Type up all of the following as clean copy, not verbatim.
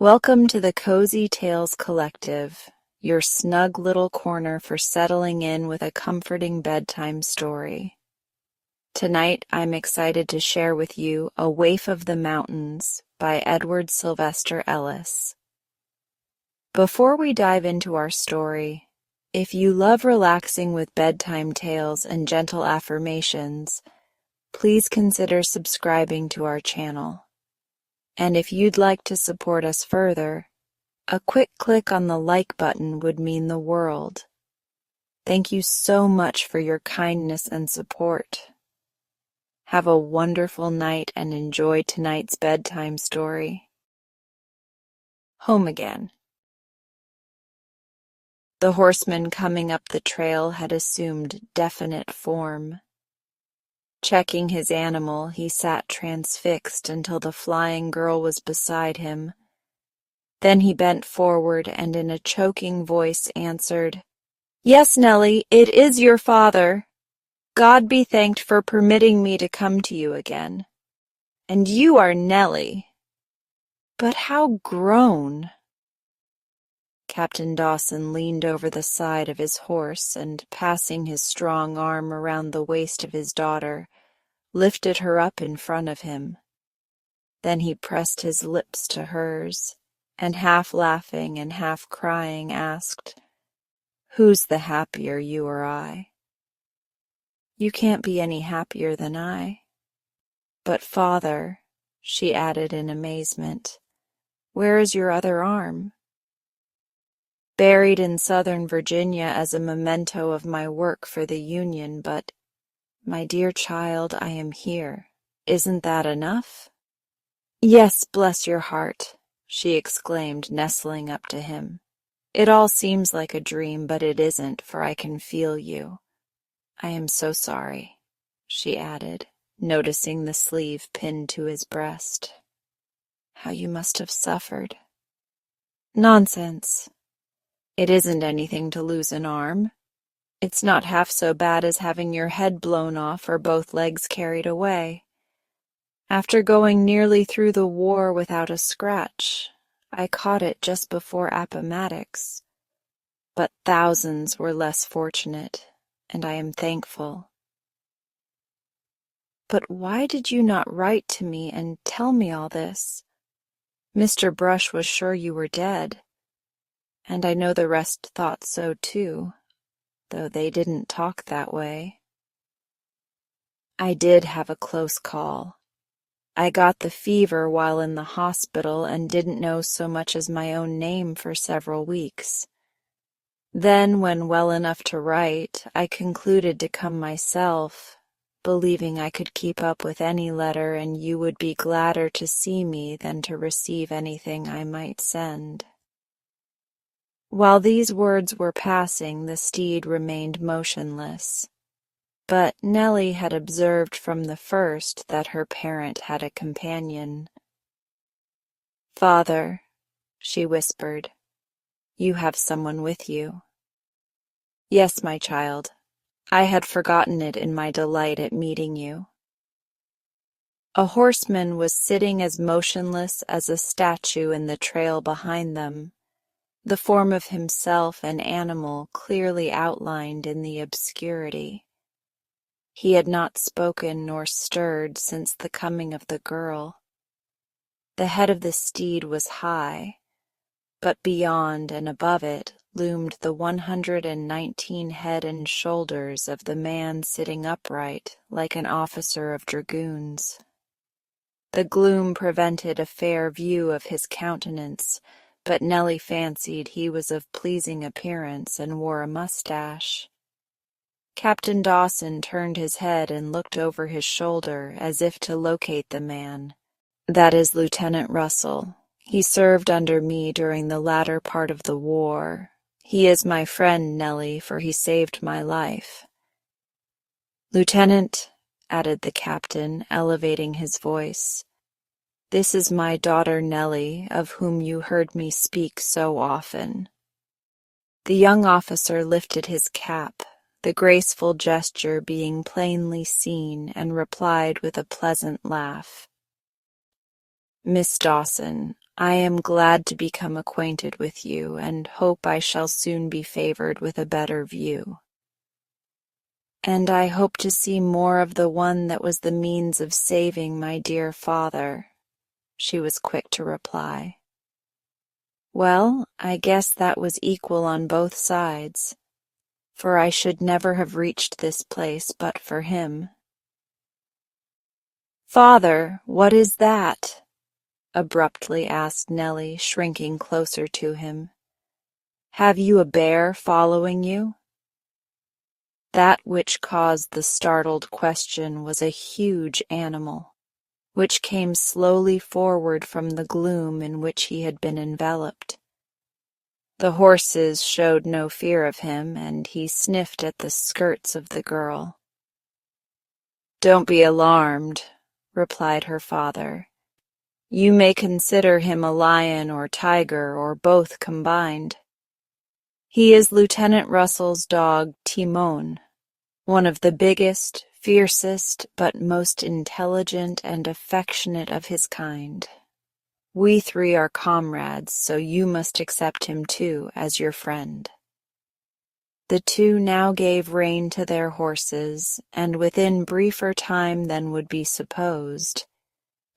Welcome to the Cozy Tales Collective, your snug little corner for settling in with a comforting bedtime story. Tonight, I'm excited to share with you A Waif of the Mountains by Edward Sylvester Ellis. Before we dive into our story, if you love relaxing with bedtime tales and gentle affirmations, please consider subscribing to our channel. And if you'd like to support us further, a quick click on the like button would mean the world. Thank you so much for your kindness and support. Have a wonderful night and enjoy tonight's bedtime story. Home again. The horseman coming up the trail had assumed definite form. Checking his animal, he sat transfixed until the flying girl was beside him. Then he bent forward and in a choking voice answered, "Yes, Nellie, it is your father. God be thanked for permitting me to come to you again. And you are Nellie. But how grown!" Captain Dawson leaned over the side of his horse and, passing his strong arm around the waist of his daughter, lifted her up in front of him. Then he pressed his lips to hers, and half laughing and half crying asked, "Who's the happier, you or I?" "You can't be any happier than I." "But, Father," she added in amazement, "where is your other arm?" "Buried in Southern Virginia as a memento of my work for the Union, but, my dear child, I am here. Isn't that enough?" "Yes, bless your heart," she exclaimed, nestling up to him. "It all seems like a dream, but it isn't, for I can feel you. I am so sorry," she added, noticing the sleeve pinned to his breast. "How you must have suffered." "Nonsense. It isn't anything to lose an arm. It's not half so bad as having your head blown off or both legs carried away. After going nearly through the war without a scratch, I caught it just before Appomattox. But thousands were less fortunate, and I am thankful." "But why did you not write to me and tell me all this? Mr. Brush was sure you were dead, and I know the rest thought so too, though they didn't talk that way." "I did have a close call. I got the fever while in the hospital and didn't know so much as my own name for several weeks. Then, when well enough to write, I concluded to come myself, believing I could keep up with any letter and you would be gladder to see me than to receive anything I might send." While these words were passing, the steed remained motionless. But Nellie had observed from the first that her parent had a companion. "Father," she whispered, "you have someone with you." "Yes, my child. I had forgotten it in my delight at meeting you." A horseman was sitting as motionless as a statue in the trail behind them, the form of himself and animal clearly outlined in the obscurity. He had not spoken nor stirred since the coming of the girl. The head of the steed was high, but beyond and above it loomed the 119 head and shoulders of the man sitting upright like an officer of dragoons. The gloom prevented a fair view of his countenance, but Nellie fancied he was of pleasing appearance and wore a mustache. Captain Dawson turned his head and looked over his shoulder as if to locate the man. "That is Lieutenant Russell. He served under me during the latter part of the war. He is my friend, Nellie, for he saved my life." "Lieutenant," added the captain, elevating his voice, "this is my daughter Nellie, of whom you heard me speak so often." The young officer lifted his cap, the graceful gesture being plainly seen, and replied with a pleasant laugh, "Miss Dawson, I am glad to become acquainted with you, and hope I shall soon be favored with a better view. And I hope to see more of the one that was the means of saving my dear father, she was quick to reply. Well, I guess that was equal on both sides, for I should never have reached this place but for him. Father, what is that? Abruptly asked Nellie, shrinking closer to him. Have you a bear following you? That which caused the startled question was a huge animal, which came slowly forward from the gloom in which he had been enveloped. The horses showed no fear of him, and he sniffed at the skirts of the girl. Don't be alarmed, replied her father. You may consider him a lion or tiger or both combined. He is Lieutenant Russell's dog, Timon, one of the biggest, fiercest, but most intelligent and affectionate of his kind. We three are comrades, so you must accept him too as your friend. The two now gave rein to their horses, and within briefer time than would be supposed,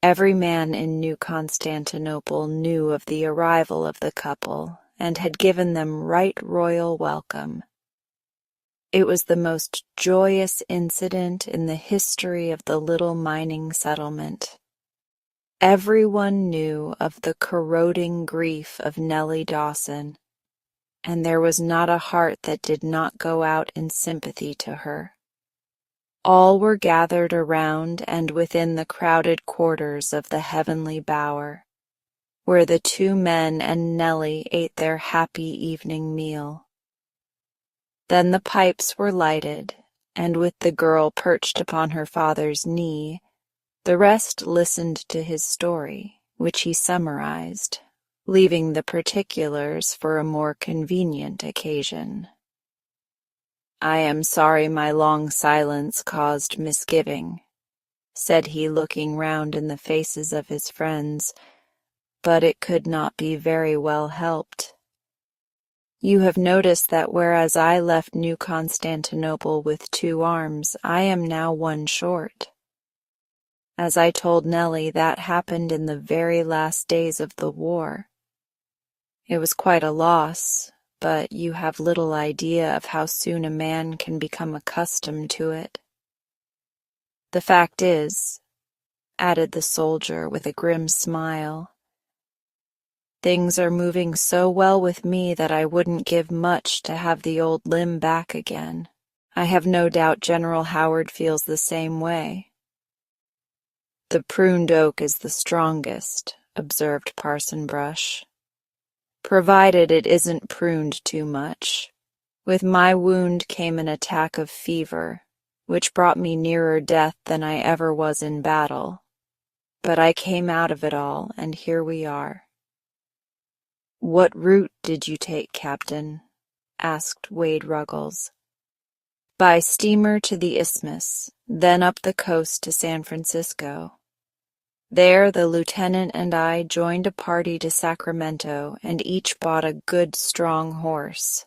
every man in New Constantinople knew of the arrival of the couple and had given them right royal welcome. It was the most joyous incident in the history of the little mining settlement. Everyone knew of the corroding grief of Nellie Dawson, and there was not a heart that did not go out in sympathy to her. All were gathered around and within the crowded quarters of the heavenly bower, where the two men and Nellie ate their happy evening meal. Then the pipes were lighted, and with the girl perched upon her father's knee, the rest listened to his story, which he summarized, leaving the particulars for a more convenient occasion. I am sorry my long silence caused misgiving, said he, looking round in the faces of his friends, but it could not be very well helped. You have noticed that whereas I left New Constantinople with 2 arms, I am now 1 short. As I told Nellie, that happened in the very last days of the war. It was quite a loss, but you have little idea of how soon a man can become accustomed to it. The fact is, added the soldier with a grim smile, things are moving so well with me that I wouldn't give much to have the old limb back again. I have no doubt General Howard feels the same way. The pruned oak is the strongest, observed Parson Brush, provided it isn't pruned too much. With my wound came an attack of fever, which brought me nearer death than I ever was in battle. But I came out of it all, and here we are. What route did you take, Captain? Asked Wade Ruggles. By steamer to the Isthmus, then up the coast to San Francisco. There the lieutenant and I joined a party to Sacramento, and each bought a good strong horse.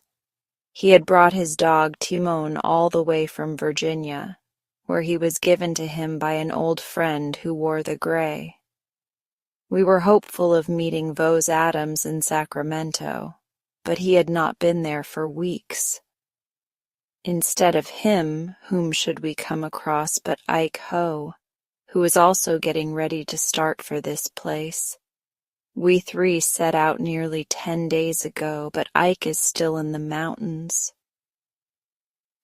He had brought his dog Timon all the way from Virginia, where he was given to him by an old friend who wore the gray. We were hopeful of meeting Vose Adams in Sacramento, but he had not been there for weeks. Instead of him, whom should we come across but Ike Ho, who was also getting ready to start for this place. We 3 set out nearly 10 days ago, but Ike is still in the mountains.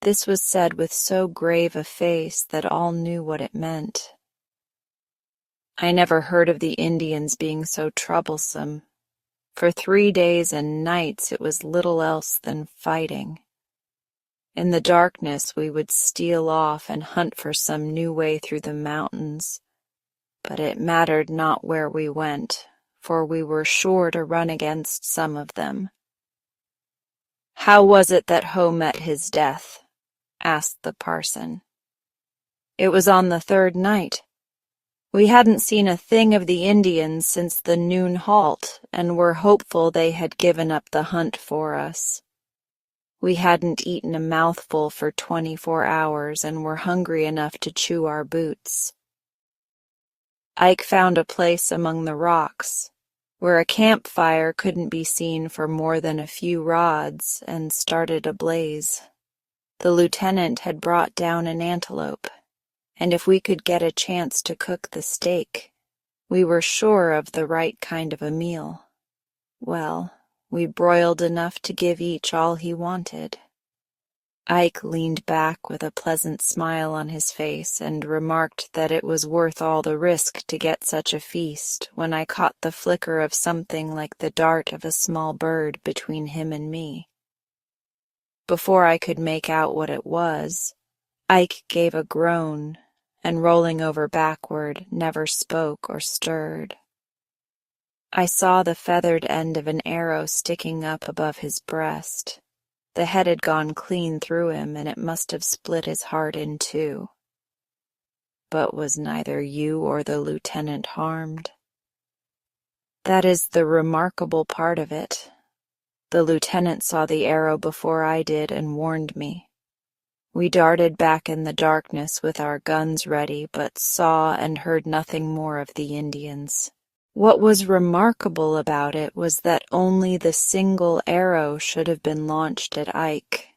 This was said with so grave a face that all knew what it meant. I never heard of the Indians being so troublesome. For 3 days and nights it was little else than fighting. In the darkness we would steal off and hunt for some new way through the mountains, but it mattered not where we went, for we were sure to run against some of them. How was it that Ho met his death? Asked the parson. It was on the 3rd night. We hadn't seen a thing of the Indians since the noon halt, and were hopeful they had given up the hunt for us. We hadn't eaten a mouthful for 24 hours and were hungry enough to chew our boots. Ike found a place among the rocks, where a campfire couldn't be seen for more than a few rods, and started a blaze. The lieutenant had brought down an antelope, and if we could get a chance to cook the steak, we were sure of the right kind of a meal. Well, we broiled enough to give each all he wanted. Ike leaned back with a pleasant smile on his face and remarked that it was worth all the risk to get such a feast when I caught the flicker of something like the dart of a small bird between him and me. Before I could make out what it was, Ike gave a groan and, rolling over backward, never spoke or stirred. I saw the feathered end of an arrow sticking up above his breast. The head had gone clean through him, and it must have split his heart in two. But was neither you or the lieutenant harmed? That is the remarkable part of it. The lieutenant saw the arrow before I did and warned me. We darted back in the darkness with our guns ready, but saw and heard nothing more of the Indians. What was remarkable about it was that only the single arrow should have been launched at Ike.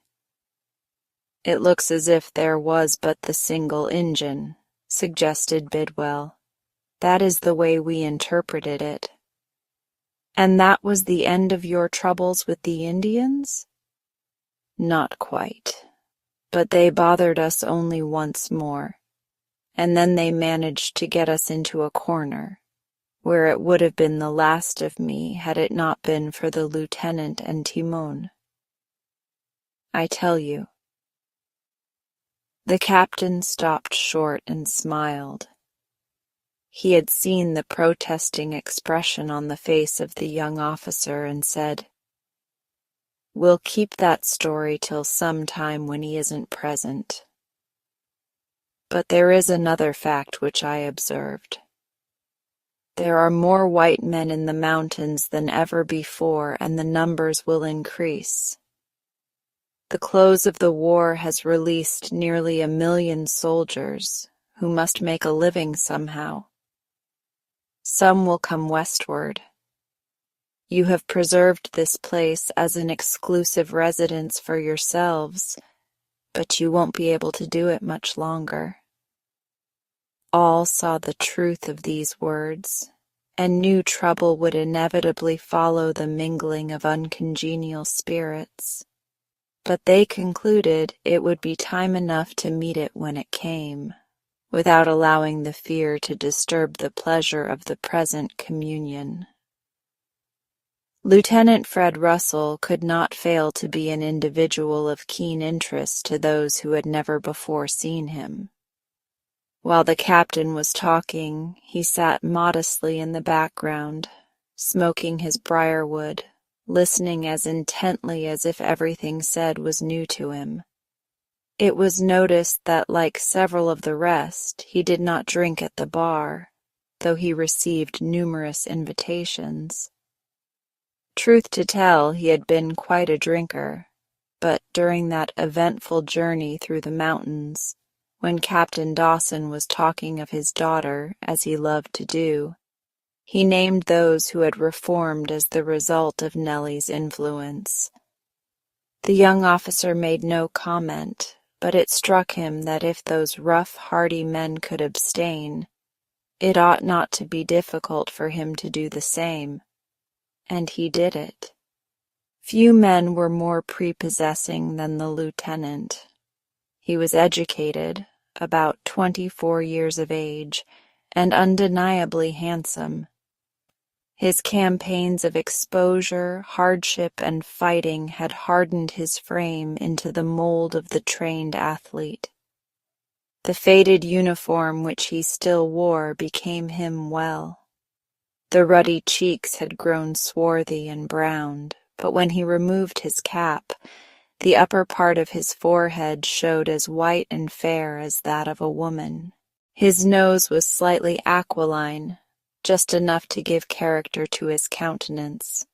It looks as if there was but the single engine, suggested Bidwell. That is the way we interpreted it. And that was the end of your troubles with the Indians? Not quite. But they bothered us only once more, and then they managed to get us into a corner, where it would have been the last of me had it not been for the lieutenant and Timon. I tell you. The captain stopped short and smiled. He had seen the protesting expression on the face of the young officer and said, "We'll keep that story till some time when he isn't present. But there is another fact which I observed. There are more white men in the mountains than ever before, and the numbers will increase. The close of the war has released nearly 1 million soldiers, who must make a living somehow. Some will come westward. You have preserved this place as an exclusive residence for yourselves, but you won't be able to do it much longer." All saw the truth of these words, and knew trouble would inevitably follow the mingling of uncongenial spirits. But they concluded it would be time enough to meet it when it came, without allowing the fear to disturb the pleasure of the present communion. Lieutenant Fred Russell could not fail to be an individual of keen interest to those who had never before seen him. While the captain was talking, he sat modestly in the background, smoking his briarwood, listening as intently as if everything said was new to him. It was noticed that, like several of the rest, he did not drink at the bar, though he received numerous invitations. Truth to tell, he had been quite a drinker, but during that eventful journey through the mountains, when Captain Dawson was talking of his daughter, as he loved to do, he named those who had reformed as the result of Nellie's influence. The young officer made no comment, but it struck him that if those rough, hardy men could abstain, it ought not to be difficult for him to do the same. And he did it. Few men were more prepossessing than the lieutenant. He was educated, about 24 years of age, and undeniably handsome. His campaigns of exposure, hardship, and fighting had hardened his frame into the mold of the trained athlete. The faded uniform which he still wore became him well. The ruddy cheeks had grown swarthy and browned, but when he removed his cap, the upper part of his forehead showed as white and fair as that of a woman. His nose was slightly aquiline, just enough to give character to his countenance.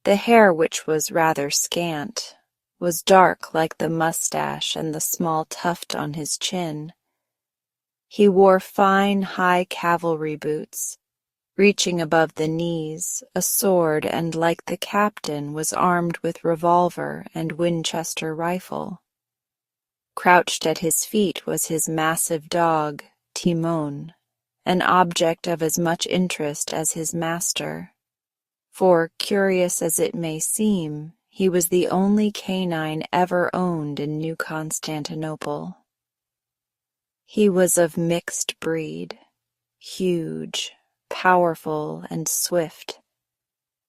The hair, which was rather scant, was dark like the mustache and the small tuft on his chin. He wore fine, high cavalry boots, reaching above the knees, a sword, and, like the captain, was armed with revolver and Winchester rifle. Crouched at his feet was his massive dog, Timon, an object of as much interest as his master, for, curious as it may seem, he was the only canine ever owned in New Constantinople. He was of mixed breed, huge, powerful, and swift,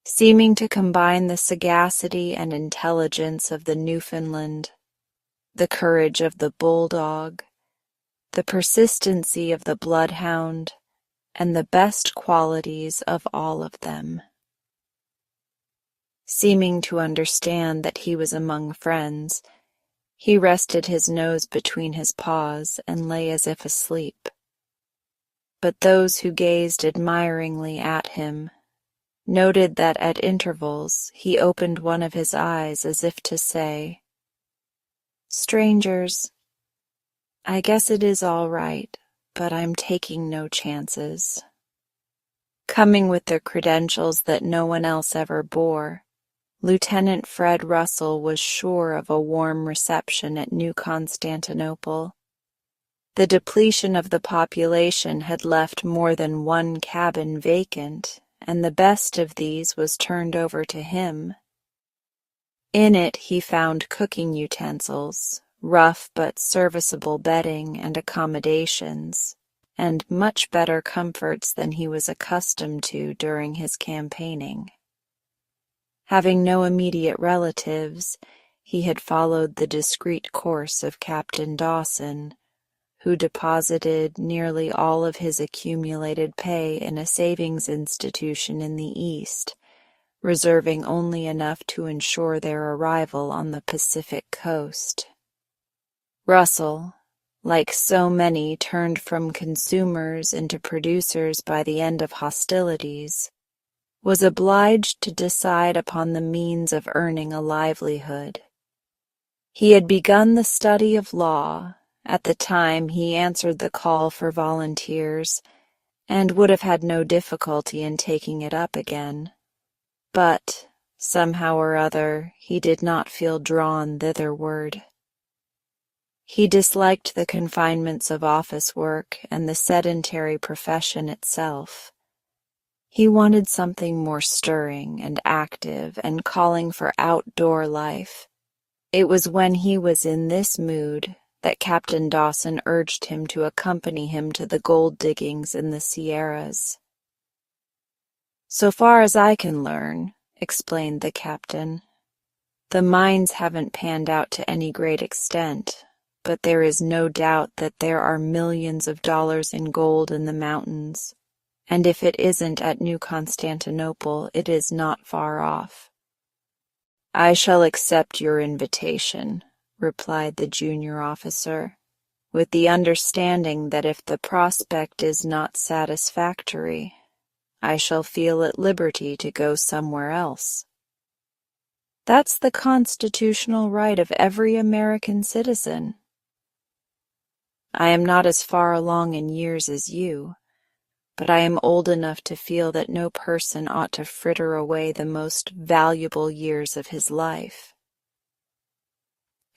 seeming to combine the sagacity and intelligence of the Newfoundland, the courage of the bulldog, the persistency of the bloodhound, and the best qualities of all of them. Seeming to understand that he was among friends, he rested his nose between his paws and lay as if asleep. But those who gazed admiringly at him noted that at intervals he opened one of his eyes as if to say, "Strangers, I guess it is all right, but I'm taking no chances." Coming with the credentials that no one else ever bore, Lieutenant Fred Russell was sure of a warm reception at New Constantinople. The depletion of the population had left more than one cabin vacant, and the best of these was turned over to him. In it he found cooking utensils, rough but serviceable bedding and accommodations, and much better comforts than he was accustomed to during his campaigning. Having no immediate relatives, he had followed the discreet course of Captain Dawson, who deposited nearly all of his accumulated pay in a savings institution in the East, reserving only enough to ensure their arrival on the Pacific coast. Russell, like so many turned from consumers into producers by the end of hostilities, was obliged to decide upon the means of earning a livelihood. He had begun the study of law. At the time he answered the call for volunteers, and would have had no difficulty in taking it up again. But, somehow or other, he did not feel drawn thitherward. He disliked the confinements of office work and the sedentary profession itself. He wanted something more stirring and active and calling for outdoor life. It was when he was in this mood that Captain Dawson urged him to accompany him to the gold diggings in the Sierras. "So far as I can learn," explained the captain, "the mines haven't panned out to any great extent, but there is no doubt that there are millions of dollars in gold in the mountains, and if it isn't at New Constantinople, it is not far off." "I shall accept your invitation," replied the junior officer, "with the understanding that if the prospect is not satisfactory, I shall feel at liberty to go somewhere else." "That's the constitutional right of every American citizen." "I am not as far along in years as you, but I am old enough to feel that no person ought to fritter away the most valuable years of his life."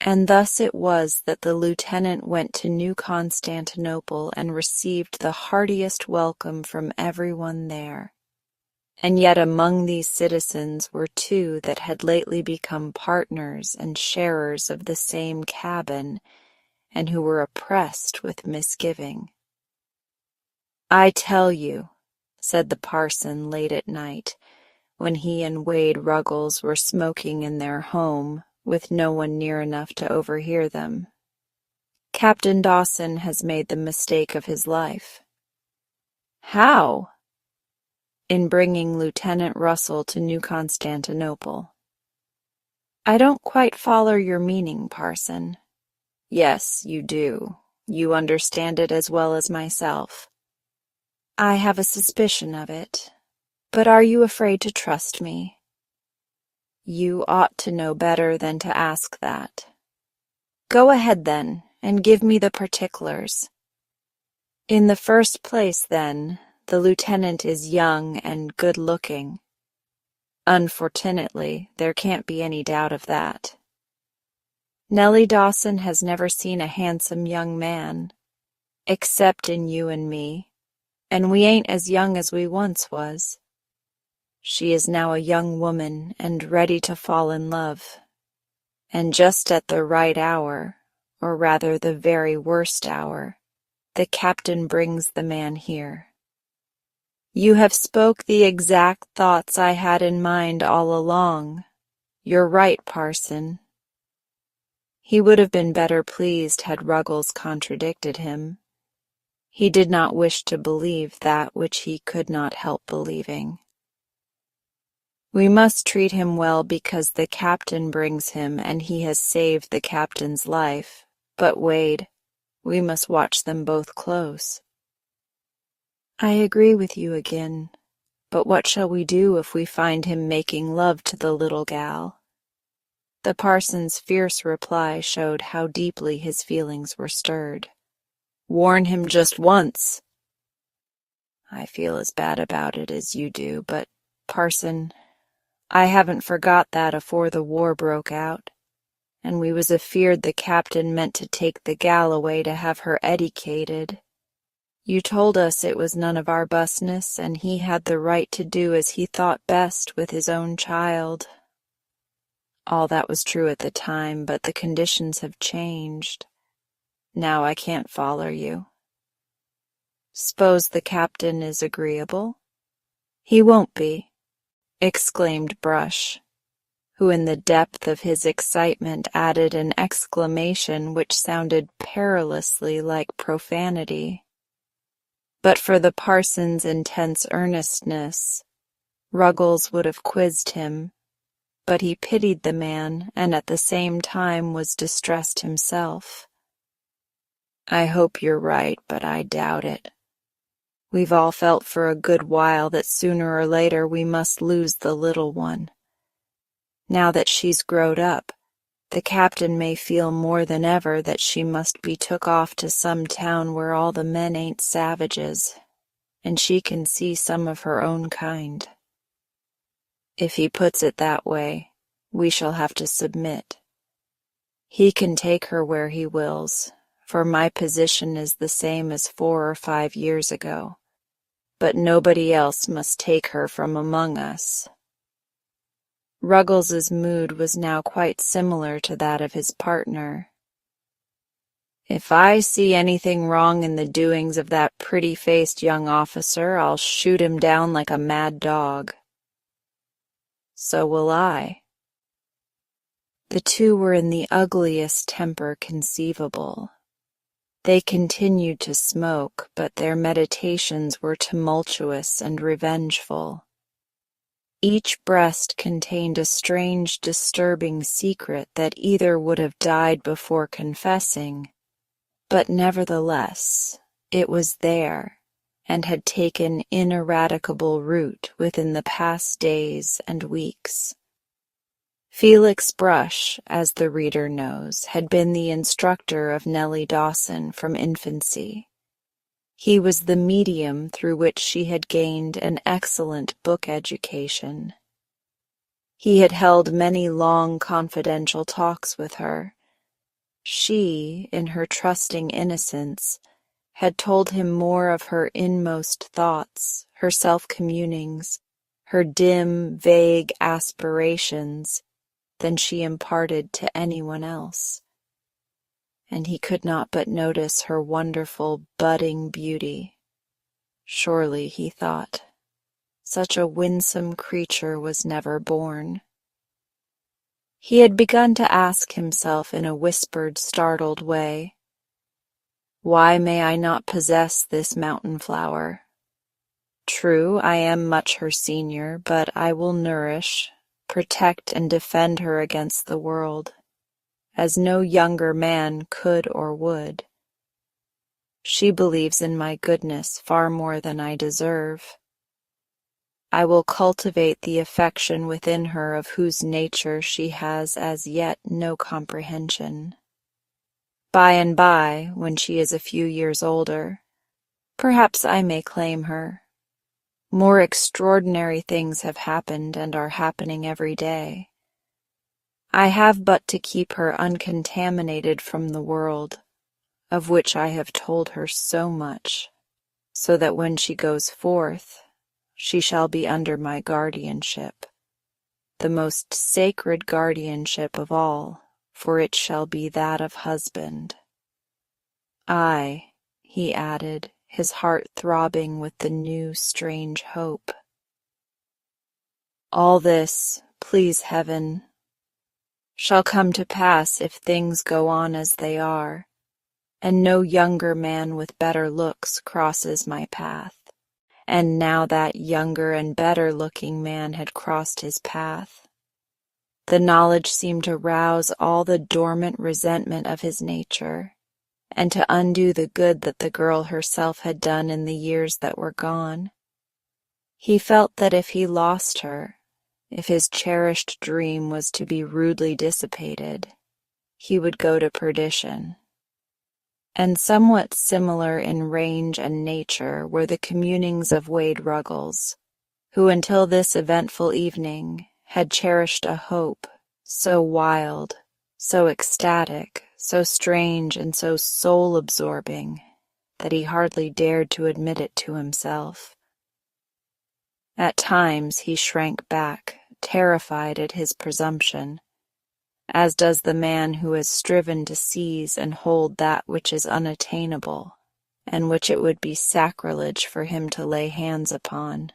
And thus it was that the lieutenant went to New Constantinople and received the heartiest welcome from everyone there. And yet among these citizens were two that had lately become partners and sharers of the same cabin, and who were oppressed with misgiving. "I tell you," said the parson late at night, when he and Wade Ruggles were smoking in their home, with no one near enough to overhear them, "Captain Dawson has made the mistake of his life." "How?" "In bringing Lieutenant Russell to New Constantinople." "I don't quite follow your meaning, parson." "Yes, you do. You understand it as well as myself. I have a suspicion of it, but are you afraid to trust me? You ought to know better than to ask that. Go ahead, then, and give me the particulars. In the first place, then, the lieutenant is young and good-looking. Unfortunately, there can't be any doubt of that. Nellie Dawson has never seen a handsome young man, except in you and me, and we ain't as young as we once was. She is now a young woman and ready to fall in love, and just at the right hour, or rather the very worst hour, the captain brings the man here. You have spoke the exact thoughts I had in mind all along. You're right, parson. He would have been better pleased had Ruggles contradicted him. He did not wish to believe that which he could not help believing. We must treat him well because the captain brings him and he has saved the captain's life. But Wade, we must watch them both close. I agree with you again, but what shall we do if we find him making love to the little gal? The parson's fierce reply showed how deeply his feelings were stirred. Warn him just once. I feel as bad about it as you do, but, parson, I haven't forgot that afore the war broke out, and we was afeard the captain meant to take the gal away to have her edicated. You told us it was none of our business, and he had the right to do as he thought best with his own child. All that was true at the time, but the conditions have changed. Now I can't follow you. S'pose the captain is agreeable? He won't be, exclaimed Brush, who in the depth of his excitement added an exclamation which sounded perilously like profanity. But for the parson's intense earnestness, Ruggles would have quizzed him, but he pitied the man and at the same time was distressed himself. I hope you're right, but I doubt it. We've all felt for a good while that sooner or later we must lose the little one. Now that she's growed up, the captain may feel more than ever that she must be took off to some town where all the men ain't savages, and she can see some of her own kind. If he puts it that way, we shall have to submit. He can take her where he wills, for my position is the same as 4 or 5 years ago, but nobody else must take her from among us. Ruggles's mood was now quite similar to that of his partner. If I see anything wrong in the doings of that pretty-faced young officer, I'll shoot him down like a mad dog. So will I. The two were in the ugliest temper conceivable. They continued to smoke, but their meditations were tumultuous and revengeful. Each breast contained a strange, disturbing secret that either would have died before confessing, but nevertheless, it was there, and had taken ineradicable root within the past days and weeks. Felix Brush, as the reader knows, had been the instructor of Nellie Dawson from infancy. He was the medium through which she had gained an excellent book education. He had held many long confidential talks with her. She, in her trusting innocence, had told him more of her inmost thoughts, her self-communings, her dim, vague aspirations, than she imparted to anyone else. And he could not but notice her wonderful, budding beauty. Surely, he thought, such a winsome creature was never born. He had begun to ask himself in a whispered, startled way, why may I not possess this mountain flower? True, I am much her senior, but I will nourish, protect, and defend her against the world, as no younger man could or would. She believes in my goodness far more than I deserve. I will cultivate the affection within her of whose nature she has as yet no comprehension. By and by, when she is a few years older, perhaps I may claim her. More extraordinary things have happened and are happening every day. I have but to keep her uncontaminated from the world, of which I have told her so much, so that when she goes forth, she shall be under my guardianship, the most sacred guardianship of all, for it shall be that of husband. Ay, he added, his heart throbbing with the new, strange hope. All this, please heaven, shall come to pass if things go on as they are, and no younger man with better looks crosses my path. And now that younger and better-looking man had crossed his path, the knowledge seemed to rouse all the dormant resentment of his nature, and to undo the good that the girl herself had done in the years that were gone. He felt that if he lost her, if his cherished dream was to be rudely dissipated, he would go to perdition. And somewhat similar in range and nature were the communings of Wade Ruggles, who until this eventful evening had cherished a hope so wild, so ecstatic, so strange and so soul-absorbing that he hardly dared to admit it to himself. At times he shrank back, terrified at his presumption, as does the man who has striven to seize and hold that which is unattainable, and which it would be sacrilege for him to lay hands upon.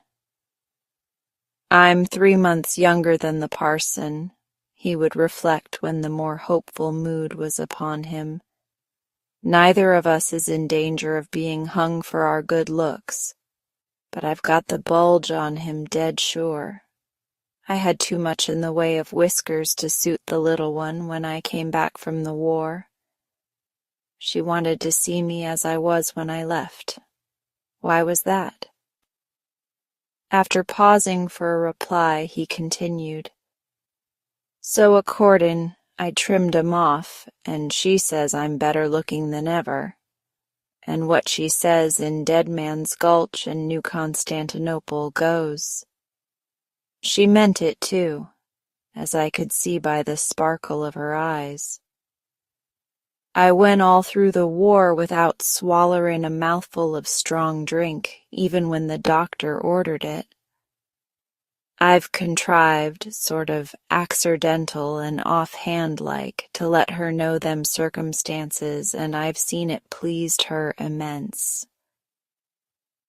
"I'm 3 months younger than the parson," he would reflect when the more hopeful mood was upon him. "Neither of us is in danger of being hung for our good looks, but I've got the bulge on him dead sure. I had too much in the way of whiskers to suit the little one when I came back from the war. She wanted to see me as I was when I left. Why was that?" After pausing for a reply, he continued, "So accordin', I trimmed 'em off, and she says I'm better looking than ever. And what she says in Dead Man's Gulch and New Constantinople goes. She meant it, too, as I could see by the sparkle of her eyes. I went all through the war without swallering a mouthful of strong drink, even when the doctor ordered it. I've contrived, sort of accidental and off-hand-like, to let her know them circumstances, and I've seen it pleased her immense.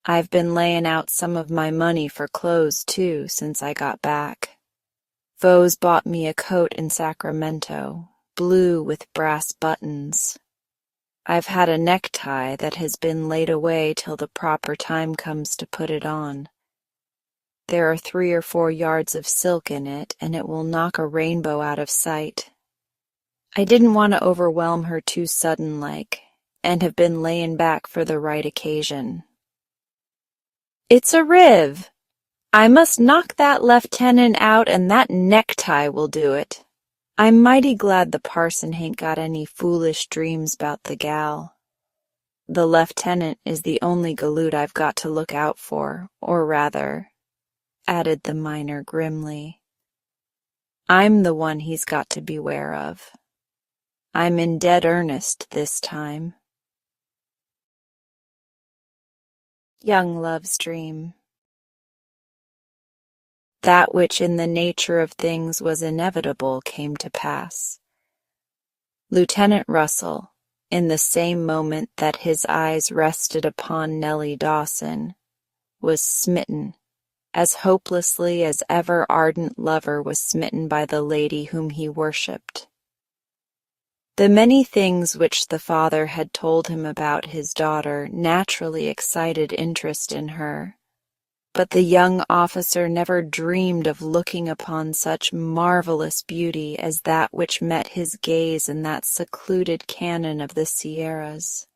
I've been layin' out some of my money for clothes, too, since I got back. Vose bought me a coat in Sacramento, blue with brass buttons. I've had a necktie that has been laid away till the proper time comes to put it on. There are 3 or 4 yards of silk in it, and it will knock a rainbow out of sight. I didn't want to overwhelm her too sudden-like, and have been layin' back for the right occasion. It's a riv! I must knock that lieutenant out, and that necktie will do it. I'm mighty glad the parson hain't got any foolish dreams 'bout the gal. The lieutenant is the only galoot I've got to look out for, or rather," added the miner grimly, "I'm the one he's got to beware of. I'm in dead earnest this time." Young Love's Dream. That which in the nature of things was inevitable came to pass. Lieutenant Russell, in the same moment that his eyes rested upon Nellie Dawson, was smitten, as hopelessly as ever ardent lover was smitten by the lady whom he worshipped. The many things which the father had told him about his daughter naturally excited interest in her, but the young officer never dreamed of looking upon such marvelous beauty as that which met his gaze in that secluded canon of the Sierras.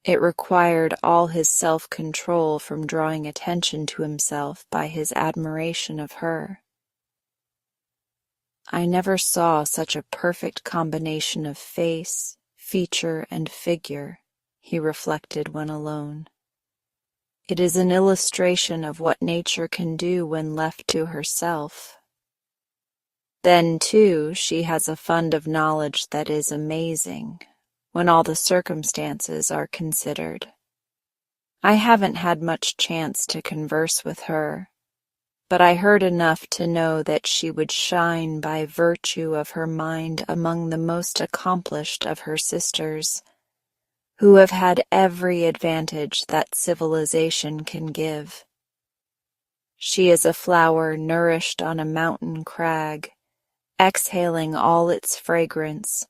It required all his self-control from drawing attention to himself by his admiration of her. I never saw such a perfect combination of face, feature, and figure, he reflected when alone. It is an illustration of what nature can do when left to herself. Then, too, she has a fund of knowledge that is amazing, when all the circumstances are considered. I haven't had much chance to converse with her, but I heard enough to know that she would shine by virtue of her mind among the most accomplished of her sisters, who have had every advantage that civilization can give. She is a flower nourished on a mountain crag, exhaling all its fragrance,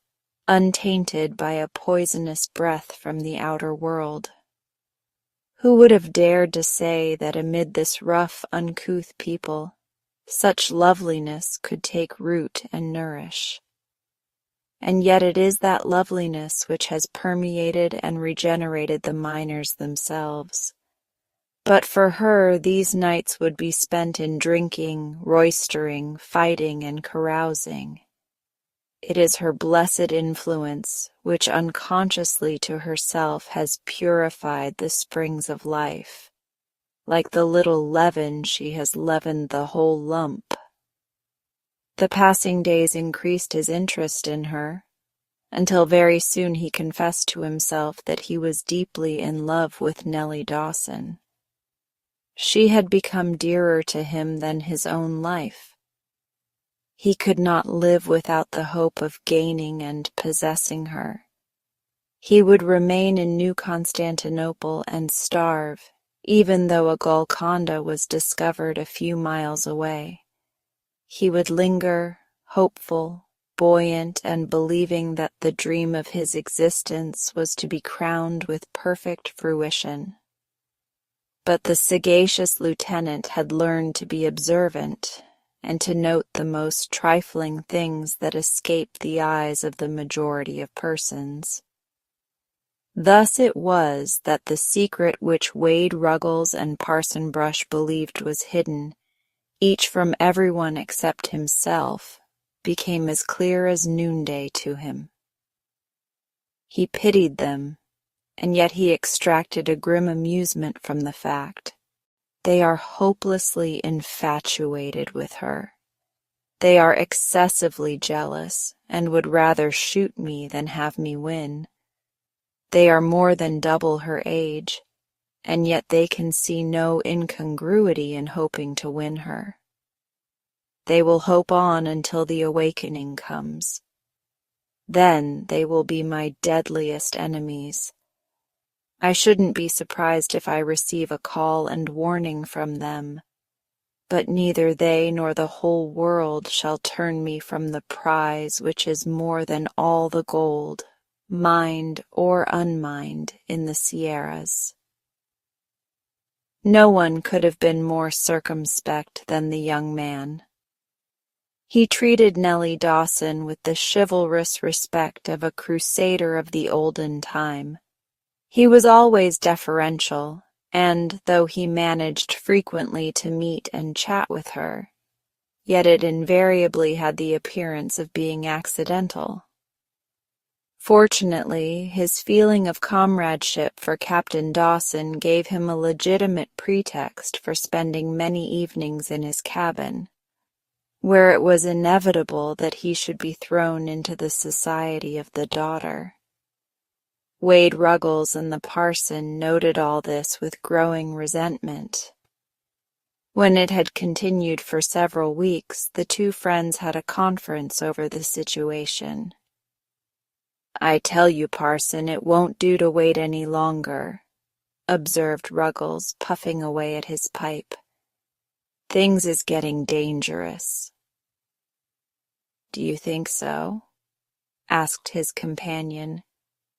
untainted by a poisonous breath from the outer world. Who would have dared to say that amid this rough, uncouth people, such loveliness could take root and nourish? And yet it is that loveliness which has permeated and regenerated the miners themselves. But for her, these nights would be spent in drinking, roistering, fighting, and carousing. It is her blessed influence, which unconsciously to herself has purified the springs of life. Like the little leaven, she has leavened the whole lump. The passing days increased his interest in her, until very soon he confessed to himself that he was deeply in love with Nellie Dawson. She had become dearer to him than his own life. He could not live without the hope of gaining and possessing her. He would remain in New Constantinople and starve, even though a Golconda was discovered a few miles away. He would linger, hopeful, buoyant, and believing that the dream of his existence was to be crowned with perfect fruition. But the sagacious lieutenant had learned to be observant, and to note the most trifling things that escape the eyes of the majority of persons. Thus it was that the secret which Wade Ruggles and Parson Brush believed was hidden, each from everyone except himself, became as clear as noonday to him. He pitied them, and yet he extracted a grim amusement from the fact. They are hopelessly infatuated with her. They are excessively jealous, and would rather shoot me than have me win. They are more than double her age, and yet they can see no incongruity in hoping to win her. They will hope on until the awakening comes. Then they will be my deadliest enemies. I shouldn't be surprised if I receive a call and warning from them, but neither they nor the whole world shall turn me from the prize which is more than all the gold, mined or unmined, in the Sierras. No one could have been more circumspect than the young man. He treated Nellie Dawson with the chivalrous respect of a crusader of the olden time. He was always deferential, and though he managed frequently to meet and chat with her, yet it invariably had the appearance of being accidental. Fortunately, his feeling of comradeship for Captain Dawson gave him a legitimate pretext for spending many evenings in his cabin, where it was inevitable that he should be thrown into the society of the daughter. Wade Ruggles and the parson noted all this with growing resentment. When it had continued for several weeks, the two friends had a conference over the situation. "I tell you, parson, it won't do to wait any longer," observed Ruggles, puffing away at his pipe. "Things is getting dangerous." "Do you think so?" asked his companion,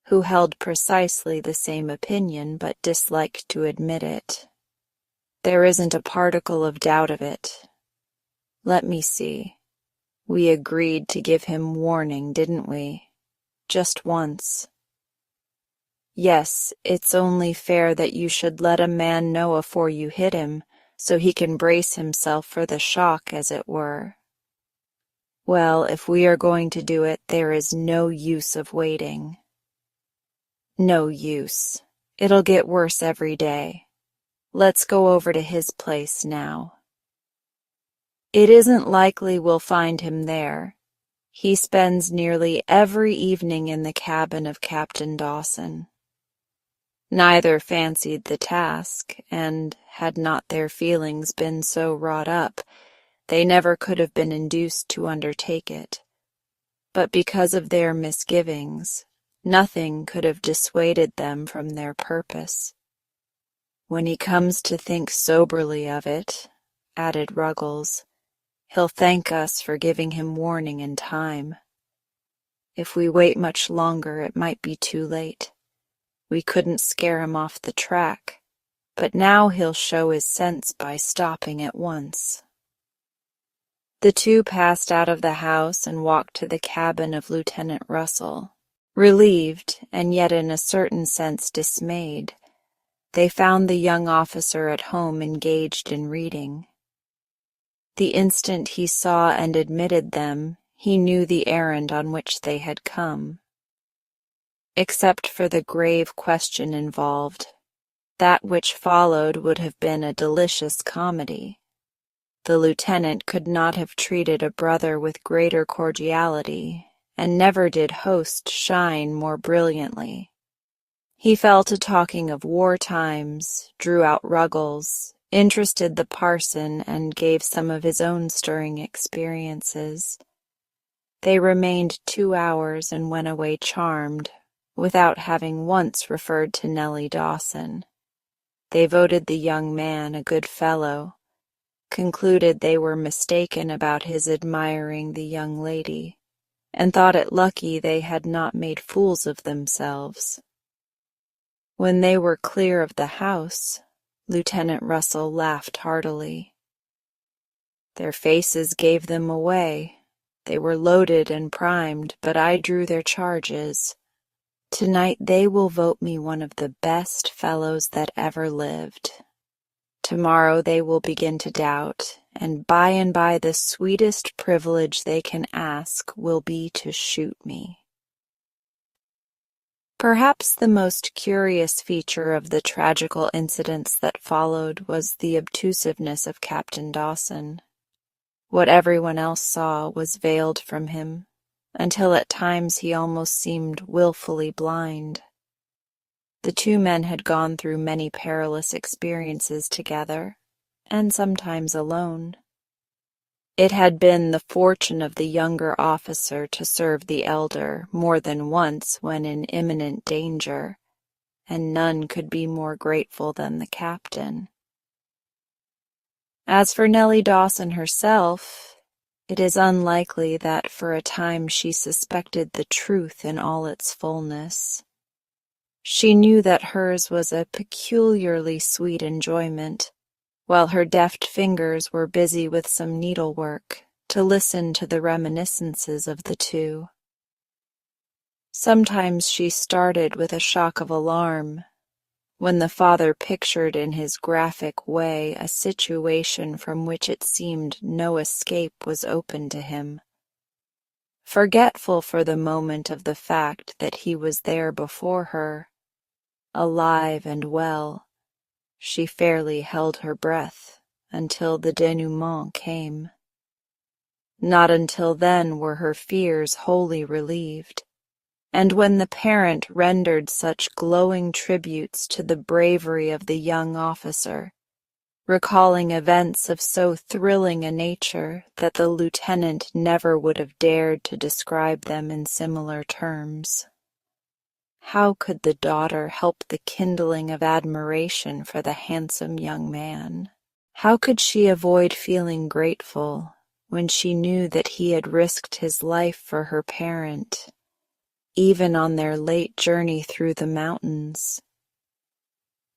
who held precisely the same opinion but disliked to admit it. "There isn't a particle of doubt of it. Let me see. We agreed to give him warning, didn't we? Just once." Yes, it's only fair that you should let a man know afore you hit him, so he can brace himself for the shock, as it were. Well, if we are going to do it, there is no use of waiting. No use. It'll get worse every day. Let's go over to his place now. It isn't likely we'll find him there. He spends nearly every evening in the cabin of Captain Dawson. Neither fancied the task, and had not their feelings been so wrought up, they never could have been induced to undertake it. But because of their misgivings, nothing could have dissuaded them from their purpose. When he comes to think soberly of it, added Ruggles, he'll thank us for giving him warning in time. If we wait much longer, it might be too late. We couldn't scare him off the track, but now he'll show his sense by stopping at once. The two passed out of the house and walked to the cabin of Lieutenant Russell. Relieved, and yet in a certain sense dismayed, they found the young officer at home engaged in reading. The instant he saw and admitted them, he knew the errand on which they had come. Except for the grave question involved, that which followed would have been a delicious comedy. The lieutenant could not have treated a brother with greater cordiality, and never did host shine more brilliantly. He fell to talking of war times, drew out Ruggles, interested the parson, and gave some of his own stirring experiences. They remained 2 hours and went away charmed, without having once referred to Nellie Dawson. They voted the young man a good fellow, concluded they were mistaken about his admiring the young lady, and thought it lucky they had not made fools of themselves. When they were clear of the house, Lieutenant Russell laughed heartily. Their faces gave them away. They were loaded and primed, but I drew their charges. Tonight they will vote me one of the best fellows that ever lived. Tomorrow they will begin to doubt, and by the sweetest privilege they can ask will be to shoot me. Perhaps the most curious feature of the tragical incidents that followed was the obtusiveness of Captain Dawson. What everyone else saw was veiled from him, until at times he almost seemed willfully blind. The two men had gone through many perilous experiences together, and sometimes alone. It had been the fortune of the younger officer to serve the elder more than once when in imminent danger, and none could be more grateful than the captain. As for Nellie Dawson herself, it is unlikely that for a time she suspected the truth in all its fullness. She knew that hers was a peculiarly sweet enjoyment, while her deft fingers were busy with some needlework, to listen to the reminiscences of the two. Sometimes she started with a shock of alarm, when the father pictured in his graphic way a situation from which it seemed no escape was open to him. Forgetful for the moment of the fact that he was there before her, alive and well, she fairly held her breath until the denouement came. Not until then were her fears wholly relieved, and when the parent rendered such glowing tributes to the bravery of the young officer, recalling events of so thrilling a nature that the lieutenant never would have dared to describe them in similar terms. How could the daughter help the kindling of admiration for the handsome young man? How could she avoid feeling grateful when she knew that he had risked his life for her parent, even on their late journey through the mountains?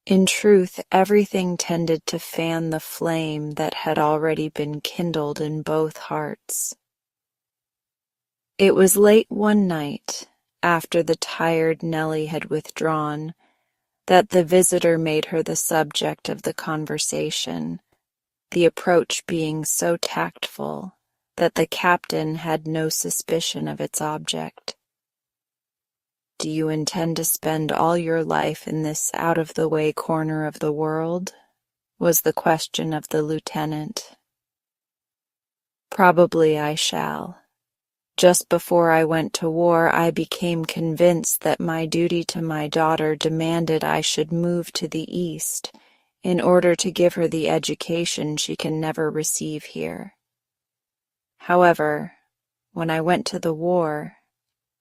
In truth, everything tended to fan the flame that had already been kindled in both hearts. It was late one night, after the tired Nellie had withdrawn, that the visitor made her the subject of the conversation, the approach being so tactful that the captain had no suspicion of its object. "Do you intend to spend all your life in this out-of-the-way corner of the world?" was the question of the lieutenant. "Probably I shall. Just before I went to war, I became convinced that my duty to my daughter demanded I should move to the East in order to give her the education she can never receive here. However, when I went to the war,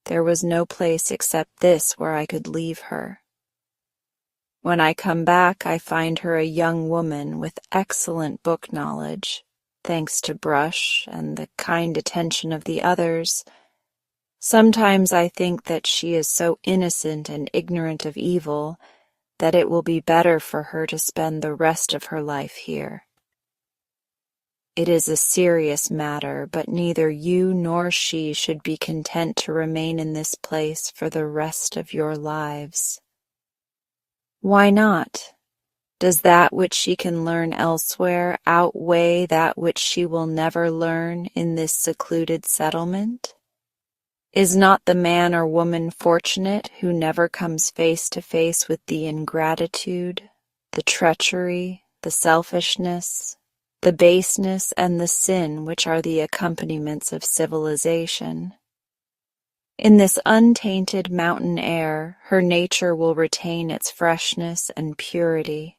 there was no place except this where I could leave her. When I come back, I find her a young woman with excellent book knowledge, thanks to Brush and the kind attention of the others. Sometimes I think that she is so innocent and ignorant of evil that it will be better for her to spend the rest of her life here. It is a serious matter, but neither you nor she should be content to remain in this place for the rest of your lives." "Why not? Does that which she can learn elsewhere outweigh that which she will never learn in this secluded settlement? Is not the man or woman fortunate who never comes face to face with the ingratitude, the treachery, the selfishness, the baseness, and the sin which are the accompaniments of civilization? In this untainted mountain air, her nature will retain its freshness and purity.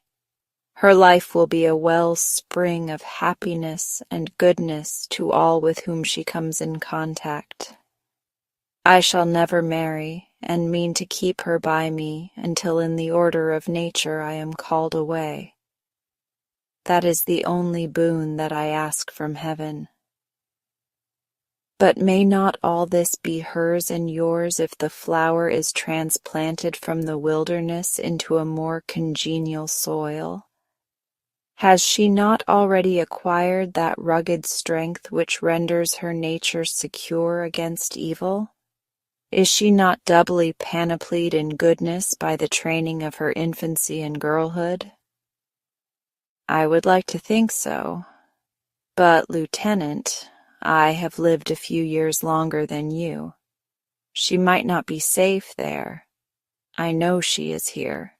Her life will be a well-spring of happiness and goodness to all with whom she comes in contact. I shall never marry, and mean to keep her by me until in the order of nature I am called away. That is the only boon that I ask from heaven. But may not all this be hers and yours if the flower is transplanted from the wilderness into a more congenial soil? Has she not already acquired that rugged strength which renders her nature secure against evil? Is she not doubly panoplied in goodness by the training of her infancy and girlhood?" "I would like to think so. But, Lieutenant, I have lived a few years longer than you. She might not be safe there. I know she is here."